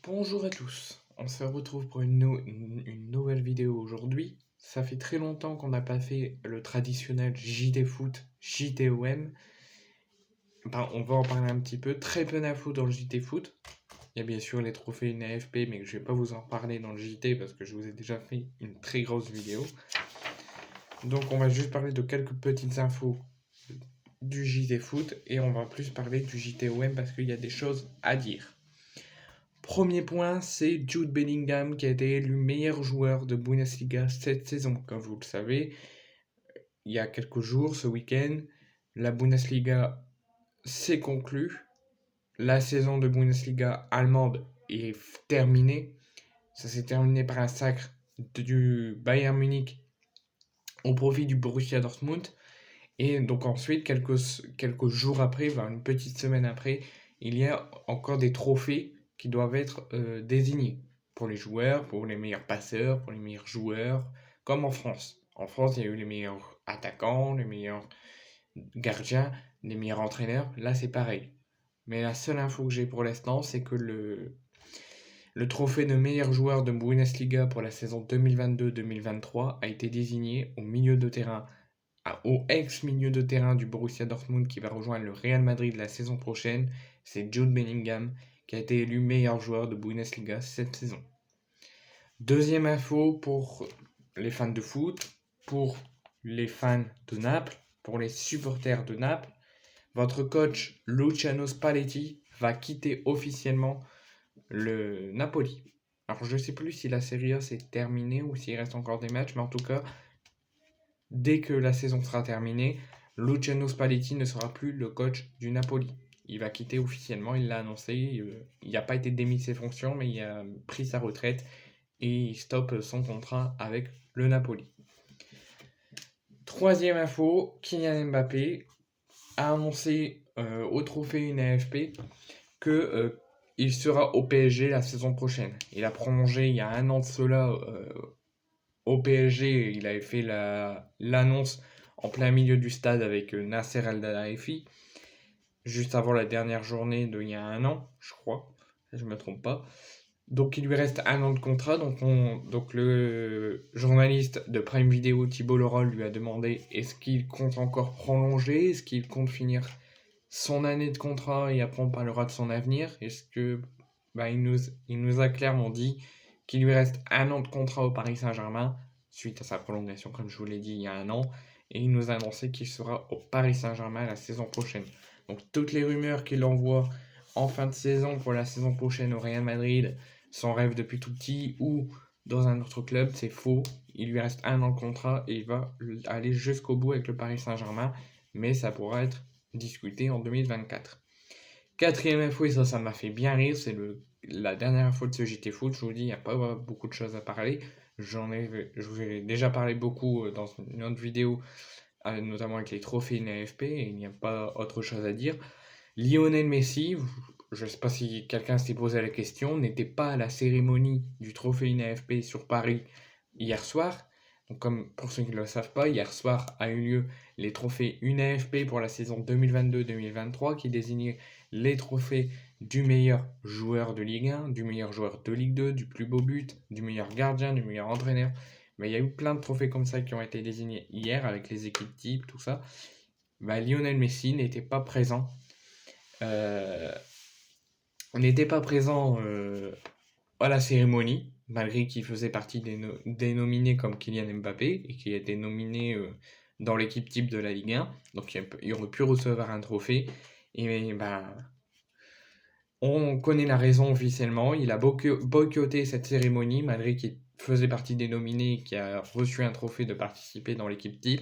Bonjour à tous, on se retrouve pour une nouvelle vidéo aujourd'hui. Ça fait très longtemps qu'on n'a pas fait le traditionnel JT Foot, JTOM. On va en parler un petit peu, très peu d'infos dans le JT Foot. Il y a bien sûr les trophées NAFP, mais je vais pas vous en parler dans le JT parce que je vous ai déjà fait une très grosse vidéo. Donc on va juste parler de quelques petites infos du JT Foot et on va plus parler du JTOM parce qu'il y a des choses à dire. Premier point, c'est Jude Bellingham qui a été élu meilleur joueur de Bundesliga cette saison. Comme vous le savez, il y a quelques jours, ce week-end, la Bundesliga s'est conclue. La saison de Bundesliga allemande est terminée. Ça s'est terminé par un sacre du Bayern Munich au profit du Borussia Dortmund. Et donc ensuite, quelques jours après, une petite semaine après, il y a encore des trophées qui doivent être désignés pour les joueurs, pour les meilleurs passeurs, pour les meilleurs joueurs, comme en France. En France, il y a eu les meilleurs attaquants, les meilleurs gardiens, les meilleurs entraîneurs. Là, c'est pareil. Mais la seule info que j'ai pour l'instant, c'est que le trophée de meilleur joueur de Bundesliga pour la saison 2022-2023 a été désigné au milieu de terrain au ex-milieu de terrain du Borussia Dortmund qui va rejoindre le Real Madrid la saison prochaine, c'est Jude Bellingham qui a été élu meilleur joueur de Bundesliga cette saison. Deuxième info pour les fans de foot, pour les fans de Naples, pour les supporters de Naples, votre coach Luciano Spalletti va quitter officiellement le Napoli. Alors je ne sais plus si la Serie A s'est terminée ou s'il reste encore des matchs, mais en tout cas, dès que la saison sera terminée, Luciano Spalletti ne sera plus le coach du Napoli. Il va quitter officiellement, il l'a annoncé. Il n'a pas été démis de ses fonctions, mais il a pris sa retraite et il stoppe son contrat avec le Napoli. Troisième info, Kylian Mbappé a annoncé au trophée UNAFP que il sera au PSG la saison prochaine. Il a prolongé il y a un an de cela au PSG, il avait fait l'annonce en plein milieu du stade avec Nasser Al-Khelaifi, juste avant la dernière journée d'il y a un an, je crois, si je ne me trompe pas. Donc il lui reste un an de contrat, donc le journaliste de Prime Video, Thibault Leroll, lui a demandé est-ce qu'il compte encore prolonger, est-ce qu'il compte finir son année de contrat et après on parlera de son avenir. Est-ce que il nous a clairement dit qu'il lui reste un an de contrat au Paris Saint-Germain suite à sa prolongation, comme je vous l'ai dit il y a un an, et il nous a annoncé qu'il sera au Paris Saint-Germain la saison prochaine. Donc toutes les rumeurs qu'il envoie en fin de saison pour la saison prochaine au Real Madrid, son rêve depuis tout petit, ou dans un autre club, c'est faux. Il lui reste un an de contrat et il va aller jusqu'au bout avec le Paris Saint-Germain, mais ça pourra être discuté en 2024. Quatrième info, et ça m'a fait bien rire, c'est la dernière info de ce JT Foot. Je vous dis, il n'y a pas beaucoup de choses à parler. Je vous ai déjà parlé beaucoup dans une autre vidéo, notamment avec les trophées NAFP, et il n'y a pas autre chose à dire. Lionel Messi, je ne sais pas si quelqu'un s'est posé la question, n'était pas à la cérémonie du trophée NAFP sur Paris hier soir. Donc, comme pour ceux qui ne le savent pas, hier soir a eu lieu les trophées UNAFP pour la saison 2022-2023 qui désignait les trophées du meilleur joueur de Ligue 1, du meilleur joueur de Ligue 2, du plus beau but, du meilleur gardien, du meilleur entraîneur. Mais il y a eu plein de trophées comme ça qui ont été désignés hier avec les équipes types, tout ça. Lionel Messi n'était pas présent. On n'était pas présent à la cérémonie, malgré qu'il faisait partie des nominés comme Kylian Mbappé et qui a été nominé dans l'équipe type de la Ligue 1. Donc il aurait pu recevoir un trophée. Et on connaît la raison officiellement. Il a boycotté cette cérémonie, malgré qu'il faisait partie des nominés et qui a reçu un trophée de participer dans l'équipe type.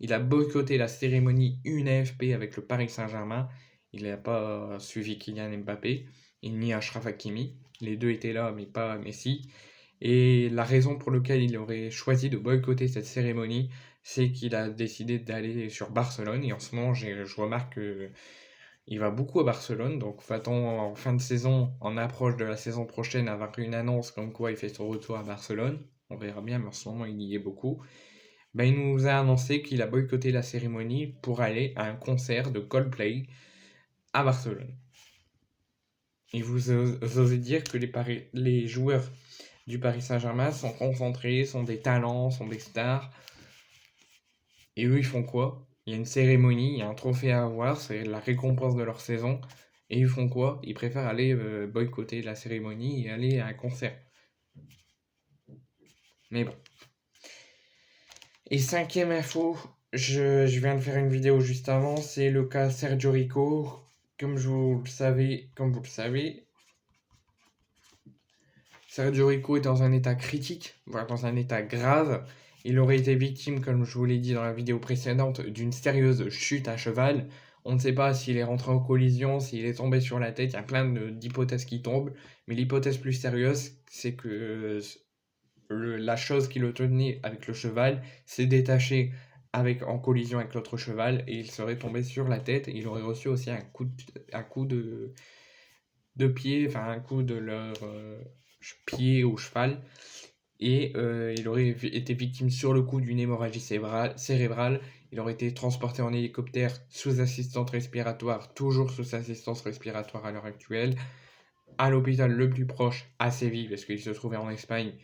Il a boycotté la cérémonie UNAFP avec le Paris Saint-Germain. Il n'a pas suivi Kylian Mbappé ni Achraf Hakimi. Les deux étaient là, mais pas Messi. Et la raison pour laquelle il aurait choisi de boycotter cette cérémonie, c'est qu'il a décidé d'aller sur Barcelone. Et en ce moment, je remarque qu'il va beaucoup à Barcelone. Donc, va-t-on en fin de saison, en approche de la saison prochaine, avoir une annonce comme quoi il fait son retour à Barcelone? On verra bien, mais en ce moment, il y est beaucoup. Il nous a annoncé qu'il a boycotté la cérémonie pour aller à un concert de Coldplay à Barcelone. Et vous osez dire que les joueurs du Paris Saint-Germain sont concentrés, sont des talents, sont des stars. Et eux, ils font quoi? Il y a une cérémonie, il y a un trophée à avoir, c'est la récompense de leur saison. Et ils font quoi? Ils préfèrent aller boycotter la cérémonie et aller à un concert. Mais bon. Et cinquième info, je viens de faire une vidéo juste avant, c'est le cas Sergio Rico. Comme vous le savez, Sergio Rico est dans un état critique, voire dans un état grave. Il aurait été victime, comme je vous l'ai dit dans la vidéo précédente, d'une sérieuse chute à cheval. On ne sait pas s'il est rentré en collision, s'il est tombé sur la tête, il y a plein d'hypothèses qui tombent. Mais l'hypothèse plus sérieuse, c'est que la chose qui le tenait avec le cheval s'est détachée en collision avec l'autre cheval et il serait tombé sur la tête. Il aurait reçu aussi un coup de pied, enfin un coup de leur pied au cheval. Et il aurait été victime sur le coup d'une hémorragie cérébrale. Il aurait été transporté en hélicoptère sous assistance respiratoire, toujours sous assistance respiratoire à l'heure actuelle, à l'hôpital le plus proche à Séville, parce qu'il se trouvait en Espagne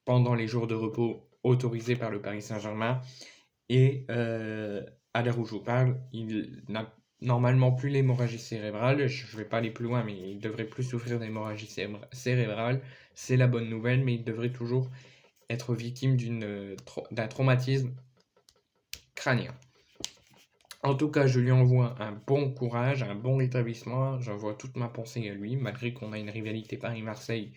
pendant les jours de repos autorisés par le Paris Saint-Germain. Et à l'heure où je vous parle, il n'a normalement plus l'hémorragie cérébrale. Je ne vais pas aller plus loin, mais il devrait plus souffrir d'hémorragie cérébrale. C'est la bonne nouvelle, mais il devrait toujours être victime d'un traumatisme crânien. En tout cas, je lui envoie un bon courage, un bon rétablissement. J'envoie toute ma pensée à lui, malgré qu'on a une rivalité Paris-Marseille.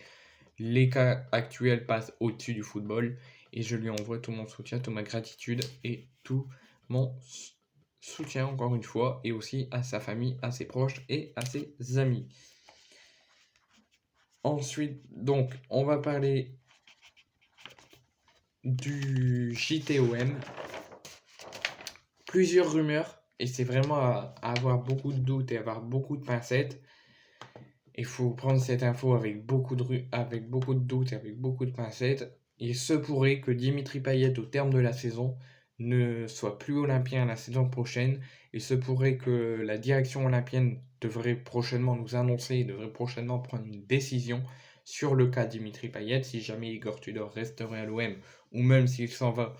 Les cas actuels passent au-dessus du football et je lui envoie tout mon soutien, toute ma gratitude et tout mon soutien encore une fois, et aussi à sa famille, à ses proches et à ses amis. Ensuite, donc, on va parler du JTOM. Plusieurs rumeurs, et c'est vraiment à avoir beaucoup de doutes et avoir beaucoup de pincettes. Il faut prendre cette info avec beaucoup de doutes et avec beaucoup de pincettes. Il se pourrait que Dimitri Payet, au terme de la saison, ne soit plus olympien la saison prochaine. Il se pourrait que la direction olympienne devrait prochainement nous annoncer, devrait prochainement prendre une décision sur le cas Dimitri Payet. Si jamais Igor Tudor resterait à l'OM, ou même s'il s'en va,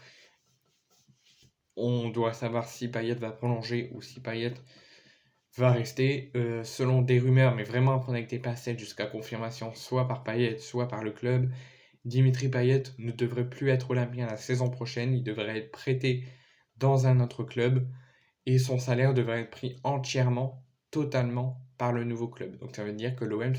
on doit savoir si Payet va prolonger ou si Payet va rester. Selon des rumeurs, mais vraiment à prendre avec des pincettes jusqu'à confirmation, soit par Payet, soit par le club. Dimitri Payet ne devrait plus être olympien la saison prochaine, il devrait être prêté dans un autre club et son salaire devrait être pris entièrement, totalement par le nouveau club. Donc ça veut dire que l'OM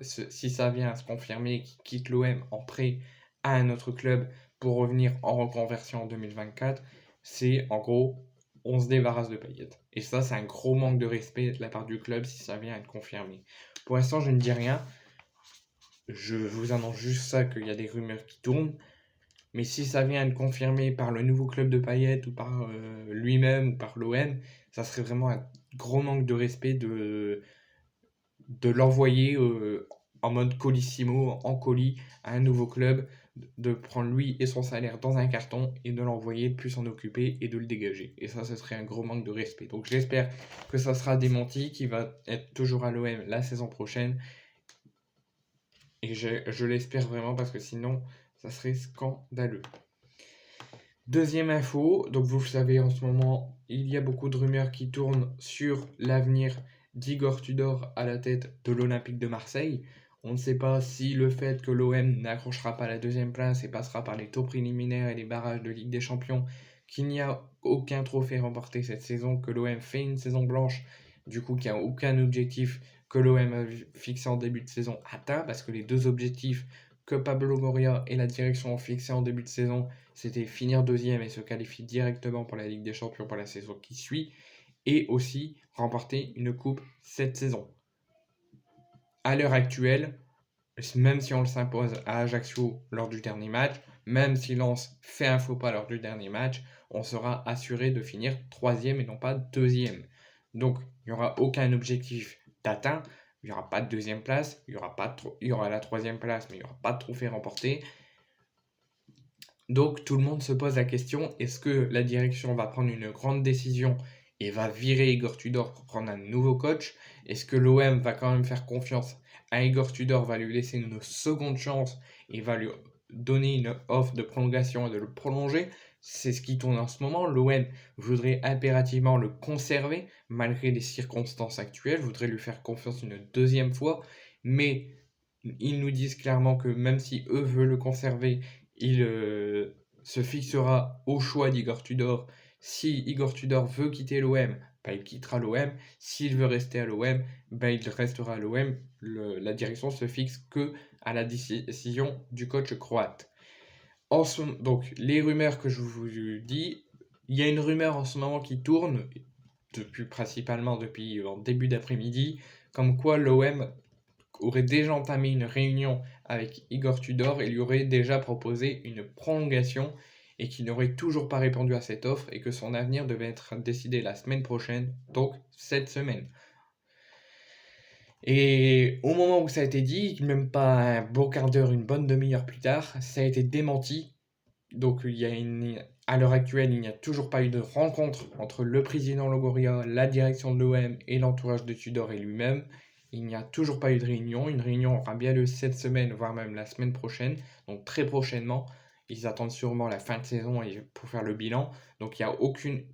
si ça vient à se confirmer, qu'il quitte l'OM en prêt à un autre club pour revenir en reconversion en 2024, c'est en gros, on se débarrasse de Payet. Et ça, c'est un gros manque de respect de la part du club si ça vient à être confirmé. Pour l'instant, je ne dis rien. Je vous annonce juste ça, qu'il y a des rumeurs qui tournent. Mais si ça vient à être confirmé par le nouveau club de Payet ou par lui-même ou par l'OM, ça serait vraiment un gros manque de respect de l'envoyer en mode colissimo, en colis, à un nouveau club, de prendre lui et son salaire dans un carton et de l'envoyer, de plus s'en occuper et de le dégager. Et ça, ce serait un gros manque de respect. Donc j'espère que ça sera démenti, qu'il va être toujours à l'OM la saison prochaine. Et je l'espère vraiment parce que sinon, ça serait scandaleux. Deuxième info, donc vous le savez en ce moment, il y a beaucoup de rumeurs qui tournent sur l'avenir d'Igor Tudor à la tête de l'Olympique de Marseille. On ne sait pas si le fait que l'OM n'accrochera pas la deuxième place et passera par les tours préliminaires et les barrages de Ligue des Champions, qu'il n'y a aucun trophée remporté cette saison, que l'OM fait une saison blanche, du coup qu'il n'y a aucun objectif que l'OM a fixé en début de saison atteint, parce que les deux objectifs que Pablo Moria et la direction ont fixés en début de saison, c'était finir deuxième et se qualifier directement pour la Ligue des Champions pour la saison qui suit, et aussi remporter une coupe cette saison. À l'heure actuelle, même si on le s'impose à Ajaccio lors du dernier match, même si Lens fait un faux pas lors du dernier match, on sera assuré de finir troisième et non pas deuxième. Donc, il n'y aura aucun objectif d'atteint, il n'y aura pas de deuxième place, il y aura la troisième place, mais il n'y aura pas de trophée remporté. Donc tout le monde se pose la question, est-ce que la direction va prendre une grande décision et va virer Igor Tudor pour prendre un nouveau coach? Est-ce que l'OM va quand même faire confiance à Igor Tudor va lui laisser une seconde chance et va lui donner une offre de prolongation et de le prolonger. C'est ce qui tourne en ce moment. L'OM voudrait impérativement le conserver malgré les circonstances actuelles, voudrait lui faire confiance une deuxième fois, mais ils nous disent clairement que même si eux veulent le conserver, il se fixera au choix d'Igor Tudor. Si Igor Tudor veut quitter l'OM, bah, il quittera l'OM. S'il veut rester à l'OM, bah, il restera à l'OM. La direction se fixe que à la décision du coach croate. Donc, les rumeurs que je vous dis, il y a une rumeur en ce moment qui tourne, principalement depuis en début d'après-midi, comme quoi l'OM aurait déjà entamé une réunion avec Igor Tudor et lui aurait déjà proposé une prolongation et qu'il n'aurait toujours pas répondu à cette offre et que son avenir devait être décidé la semaine prochaine, donc cette semaine. Et au moment où ça a été dit, même pas un beau quart d'heure, une bonne demi-heure plus tard, ça a été démenti. Donc à l'heure actuelle, il n'y a toujours pas eu de rencontre entre le président Longoria, la direction de l'OM et l'entourage de Tudor et lui-même. Il n'y a toujours pas eu de réunion. Une réunion aura bien lieu cette semaine, voire même la semaine prochaine, donc très prochainement. Ils attendent sûrement la fin de saison pour faire le bilan. Donc il n'y a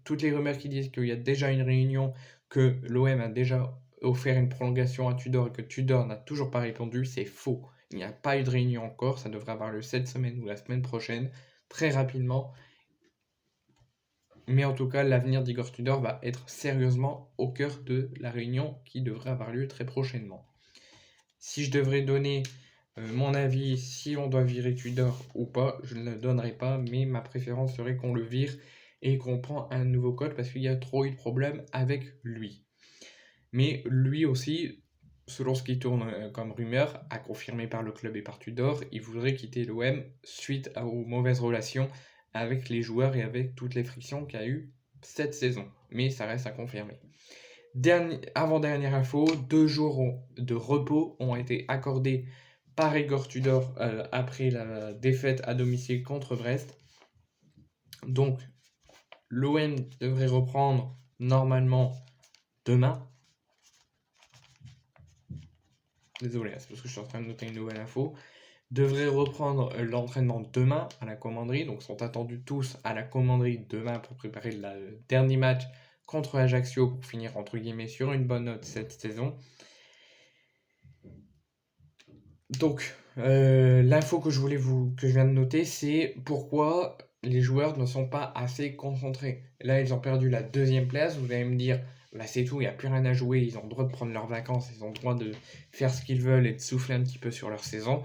toutes les rumeurs qui disent qu'il y a déjà une réunion, que l'OM a déjà offert une prolongation à Tudor et que Tudor n'a toujours pas répondu, c'est faux. Il n'y a pas eu de réunion encore, ça devrait avoir lieu cette semaine ou la semaine prochaine, très rapidement. Mais en tout cas, l'avenir d'Igor Tudor va être sérieusement au cœur de la réunion qui devrait avoir lieu très prochainement. Si je devrais donner mon avis, si on doit virer Tudor ou pas, je ne le donnerai pas, mais ma préférence serait qu'on le vire et qu'on prend un nouveau coach parce qu'il y a trop eu de problèmes avec lui. Mais lui aussi, selon ce qui tourne comme rumeur, à confirmer par le club et par Tudor, il voudrait quitter l'OM suite aux mauvaises relations avec les joueurs et avec toutes les frictions qu'il y a eu cette saison. Mais ça reste à confirmer. Avant-dernière info, 2 jours de repos ont été accordés par Igor Tudor après la défaite à domicile contre Brest. Donc, l'OM devrait reprendre normalement demain. Désolé, c'est parce que je suis en train de noter une nouvelle info. Devrait reprendre l'entraînement demain à la commanderie. Donc, sont attendus tous à la commanderie demain pour préparer le dernier match contre Ajaccio pour finir entre guillemets sur une bonne note cette saison. Donc, l'info que je viens de noter, c'est pourquoi les joueurs ne sont pas assez concentrés. Là, ils ont perdu la 2e place. Vous allez me dire, bah, c'est tout, il n'y a plus rien à jouer. Ils ont le droit de prendre leurs vacances, ils ont le droit de faire ce qu'ils veulent et de souffler un petit peu sur leur saison.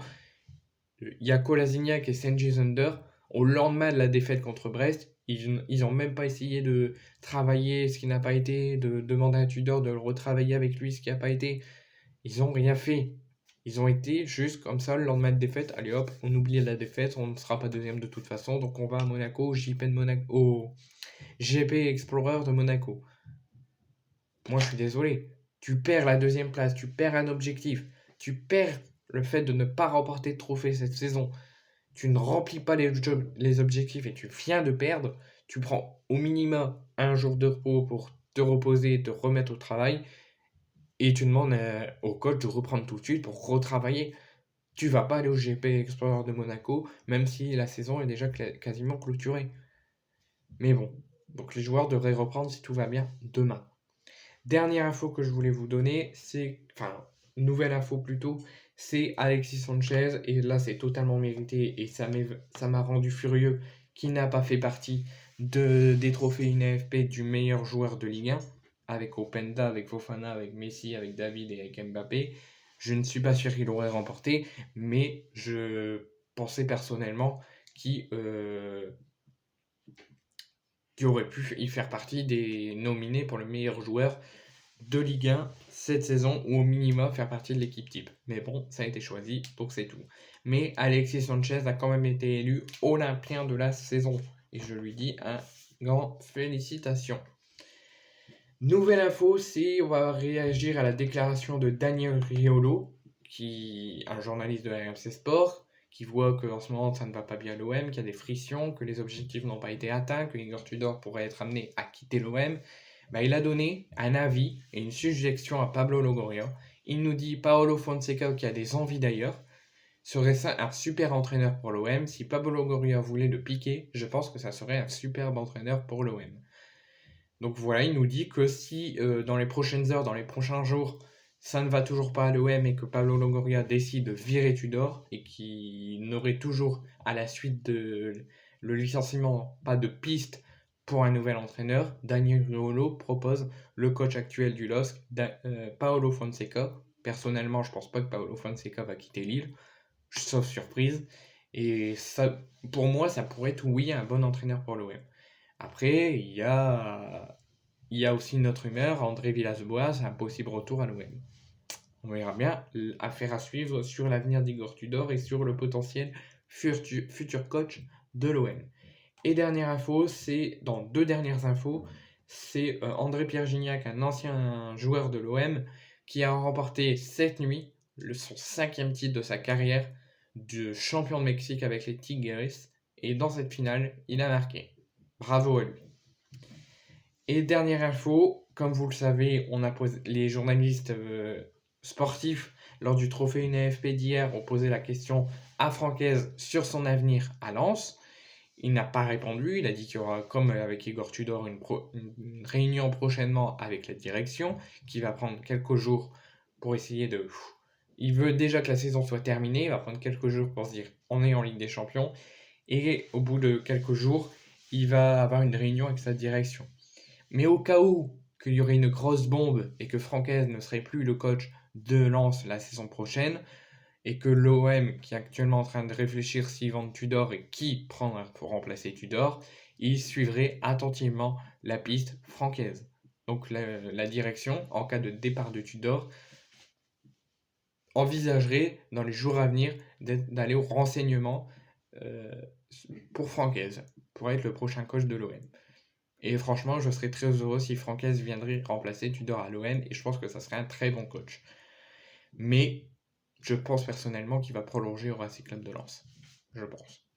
Il y a Kolasinac et Cengiz Under. Au lendemain de la défaite contre Brest, ils n'ont même pas essayé de travailler ce qui n'a pas été, de demander à Tudor de le retravailler avec lui ce qui n'a pas été. Ils n'ont rien fait. Ils ont été juste comme ça le lendemain de défaite. Allez hop, on oublie la défaite, on ne sera pas deuxième de toute façon. Donc on va à Monaco, au GP Explorer de Monaco. Moi je suis désolé. Tu perds la 2e place, tu perds un objectif, tu perds le fait de ne pas remporter de trophée cette saison. Tu ne remplis pas les objectifs et tu viens de perdre. Tu prends au minimum un jour de repos pour te reposer et te remettre au travail. Et tu demandes au coach de reprendre tout de suite pour retravailler. Tu vas pas aller au GP Explorer de Monaco, même si la saison est déjà quasiment clôturée. Mais bon, donc les joueurs devraient reprendre si tout va bien demain. Dernière info que je voulais vous donner, nouvelle info plutôt, c'est Alexis Sanchez, et là c'est totalement mérité, et ça m'a rendu furieux qu'il n'a pas fait partie des trophées INFP du meilleur joueur de Ligue 1, avec Openda, avec Fofana, avec Messi, avec David et avec Mbappé. Je ne suis pas sûr qu'il l'aurait remporté, mais je pensais personnellement qu'il aurait pu y faire partie des nominés pour le meilleur joueur de Ligue 1 cette saison, ou au minimum faire partie de l'équipe type. Mais bon, ça a été choisi, donc c'est tout. Mais Alexis Sanchez a quand même été élu Olympien de la saison, et je lui dis un grand félicitations. Nouvelle info, c'est on va réagir à la déclaration de Daniel Riolo, un journaliste de RMC Sport, qui voit qu'en ce moment ça ne va pas bien à l'OM, qu'il y a des frictions, que les objectifs n'ont pas été atteints, que Igor Tudor pourrait être amené à quitter l'OM. Il a donné un avis et une suggestion à Pablo Longoria. Il nous dit Paolo Fonseca, qui a des envies d'ailleurs, serait ça un super entraîneur pour l'OM. Si Pablo Longoria voulait le piquer, je pense que ça serait un superbe entraîneur pour l'OM. Donc voilà, il nous dit que si dans les prochaines heures, dans les prochains jours, ça ne va toujours pas à l'OM et que Pablo Longoria décide de virer Tudor et qu'il n'aurait toujours, à la suite de le licenciement, pas de piste pour un nouvel entraîneur, Daniel Riolo propose le coach actuel du LOSC, Paolo Fonseca. Personnellement, je pense pas que Paolo Fonseca va quitter Lille, sauf surprise. Et ça, pour moi, ça pourrait être, oui, un bon entraîneur pour l'OM. Après, il y a aussi notre rumeur, André Villas-Boas, un possible retour à l'OM. On verra bien, affaire à suivre sur l'avenir d'Igor Tudor et sur le potentiel futur coach de l'OM. Et dernière info, c'est dans deux dernières infos, c'est André-Pierre Gignac, un ancien joueur de l'OM, qui a remporté cette nuit son 5e titre de sa carrière de champion de Mexique avec les Tigres. Et dans cette finale, il a marqué. Bravo à lui. Et dernière info, comme vous le savez, on a posé, les journalistes sportifs, lors du trophée UNFP d'hier, ont posé la question à Francaise sur son avenir à Lens. Il n'a pas répondu, il a dit qu'il y aura, comme avec Igor Tudor, une réunion prochainement avec la direction, qui va prendre quelques jours pour essayer de... Il veut déjà que la saison soit terminée, il va prendre quelques jours pour se dire on est en Ligue des Champions, et au bout de quelques jours, il va avoir une réunion avec sa direction. Mais au cas où qu'il y aurait une grosse bombe et que Francaise ne serait plus le coach de Lens la saison prochaine, et que l'OM, qui est actuellement en train de réfléchir s'ils vendent Tudor et qui prendre pour remplacer Tudor, il suivrait attentivement la piste Francaise. Donc la direction, en cas de départ de Tudor, envisagerait dans les jours à venir d'aller au renseignement pour Francaise, pour être le prochain coach de l'OM. Et franchement, je serais très heureux si Francaise viendrait remplacer Tudor à l'OM, et je pense que ça serait un très bon coach. Mais je pense personnellement qu'il va prolonger au Racing Club de Lens. Je pense.